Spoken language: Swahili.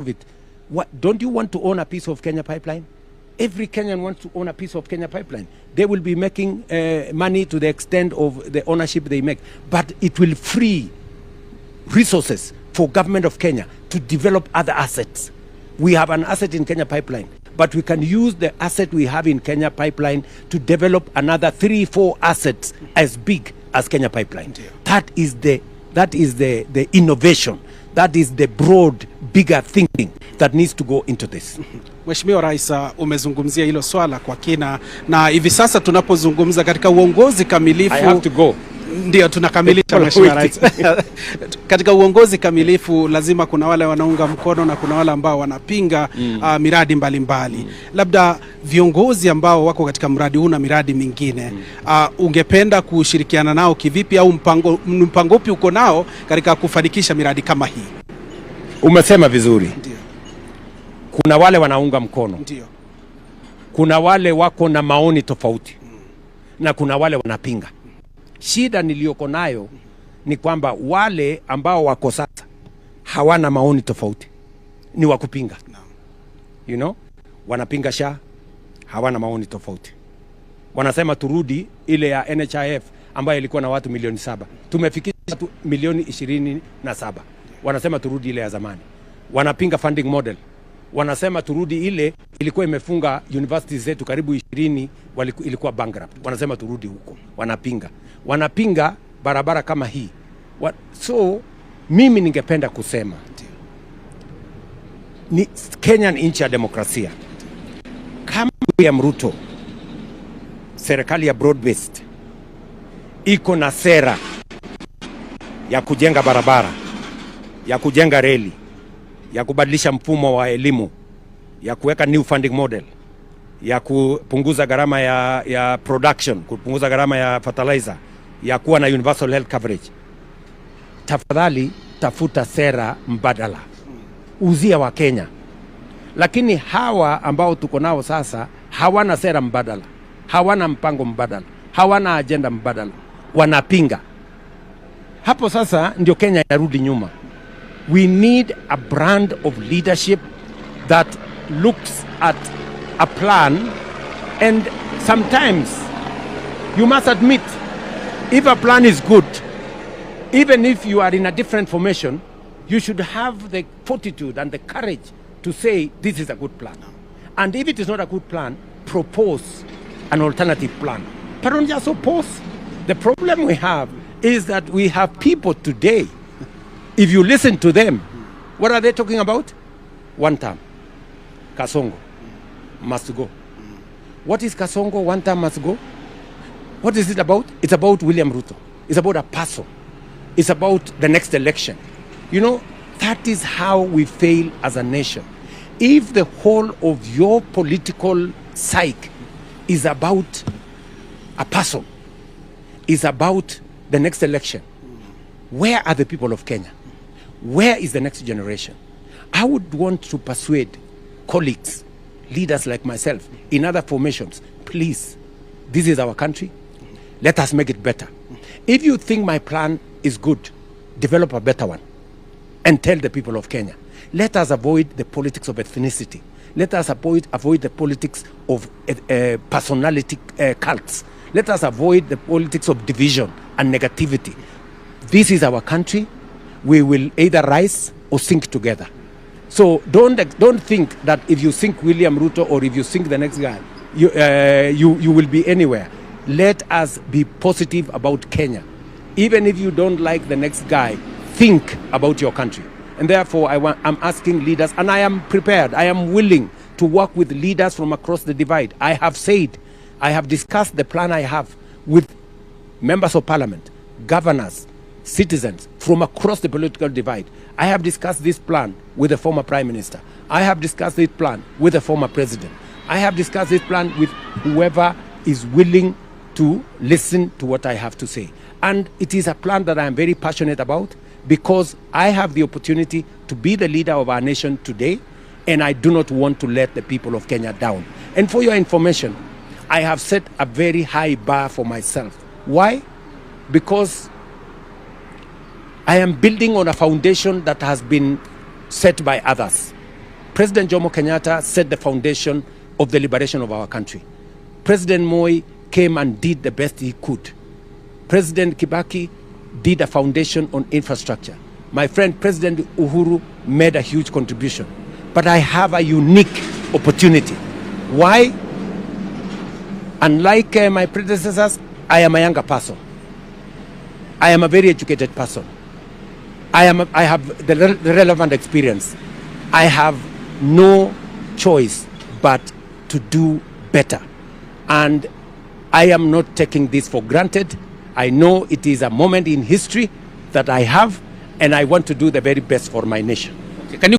of it. What, don't you want to own a piece of Kenya pipeline? Every Kenyan wants to own a piece of Kenya pipeline. They will be making money to the extent of the ownership they make, but it will free resources for government of Kenya to develop other assets. We have an asset in Kenya pipeline, but we can use the asset we have in Kenya pipeline to develop another 3-4 assets as big as Kenya pipeline. That is the innovation. That is the broad, bigger thinking that needs to go into this. Mheshimiwa Rais, umezungumzia hilo swala kwa kina, na hivi sasa tunapozungumza katika uongozi kamilifu. I have to go. Ndio tunakamilisha Mheshimiwa Rais. Katika uongozi kamilifu lazima kuna wale wanaunga mkono na kuna wale ambao wanapinga miradi mbalimbali. Labda viongozi ambao wako katika mradi huu na miradi mingine, ungependa kushirikiana nao kivipi, au mpango upi uko nao katika kufanikisha miradi kama hii? Umesema vizuri. Ndio. Kuna wale wanaunga mkono. Ndio. Kuna wale wako na maoni tofauti. Na kuna wale wanapinga. Shida niliyoko nayo ni kwamba wale ambao wako sasa hawana maoni tofauti, ni wakupinga. You know, wanapinga SHA, hawana maoni tofauti. Wanasema turudi ile ya NHIF ambayo ilikuwa na watu milioni 7. Tumefikisha watu milioni 27. Wanasema turudi ile ya zamani. Wanapinga funding model. Wanasema turudi ile ilikuwa imefunga universities zetu karibu 20 ilikuwa bankrupt. Wanasema turudi huko. Wanapinga barabara kama hii. So mimi ningependa kusema ni Kenya ni nchi ya demokrasia. Kama William Ruto, serikali ya broad based, iko na sera ya kujenga barabara, ya kujenga reli, ya kubadilisha mfumo wa elimu, ya kuweka new funding model, ya kupunguza gharama ya production, kupunguza gharama ya fertilizer, ya kuwa na universal health coverage. Tafadhali tafuta sera mbadala, uzia wa Kenya. Lakini hawa ambao tuko nao sasa hawana sera mbadala, hawana mpango mbadala, hawana agenda mbadala, wanapinga. Hapo sasa ndio Kenya inarudi nyuma. We need a brand of leadership that looks at a plan, and sometimes you must admit if a plan is good, even if you are in a different formation, you should have the fortitude and the courage to say this is a good plan. And if it is not a good plan, propose an alternative plan. But don't just oppose. The problem we have is that we have people today, if you listen to them, what are they talking about? One term. Kasongo must go. What is Kasongo? One term must go. What is it about? It's about William Ruto. It's about a person. It's about the next election. You know, that is how we fail as a nation. If the whole of your political psyche is about a person, is about the next election, where are the people of Kenya? Where is the next generation? I would want to persuade colleagues, leaders like myself, in other formations, please, this is our country. Let us make it better. If you think my plan is good, develop a better one and tell the people of Kenya. Let us avoid the politics of ethnicity. Let us avoid the politics of personality cults. Let us avoid the politics of division and negativity. This is our country. We will either rise or sink together. So don't think that if you sink William Ruto or if you sink the next guy, you will be anywhere. Let us be positive about Kenya. Even if you don't like the next guy, think about your country. And therefore, I'm asking leaders, and I am prepared, I am willing to work with leaders from across the divide. I have said, I have discussed the plan I have with members of parliament, governors, citizens from across the political divide. I have discussed this plan with the former prime minister. I have discussed this plan with the former president. I have discussed this plan with whoever is willing to listen to what I have to say. And it is a plan that I am very passionate about because I have the opportunity to be the leader of our nation today, and I do not want to let the people of Kenya down. And for your information, I have set a very high bar for myself. Why? Because I am building on a foundation that has been set by others. President Jomo Kenyatta set the foundation of the liberation of our country. President Moi came and did the best he could. President Kibaki did a foundation on infrastructure. My friend President Uhuru made a huge contribution. But I have a unique opportunity. Why? Unlike my predecessors, I am a younger person. I am a very educated person. I have the relevant experience. I have no choice but to do better. And I am not taking this for granted. I know it is a moment in history that I have, and I want to do the very best for my nation.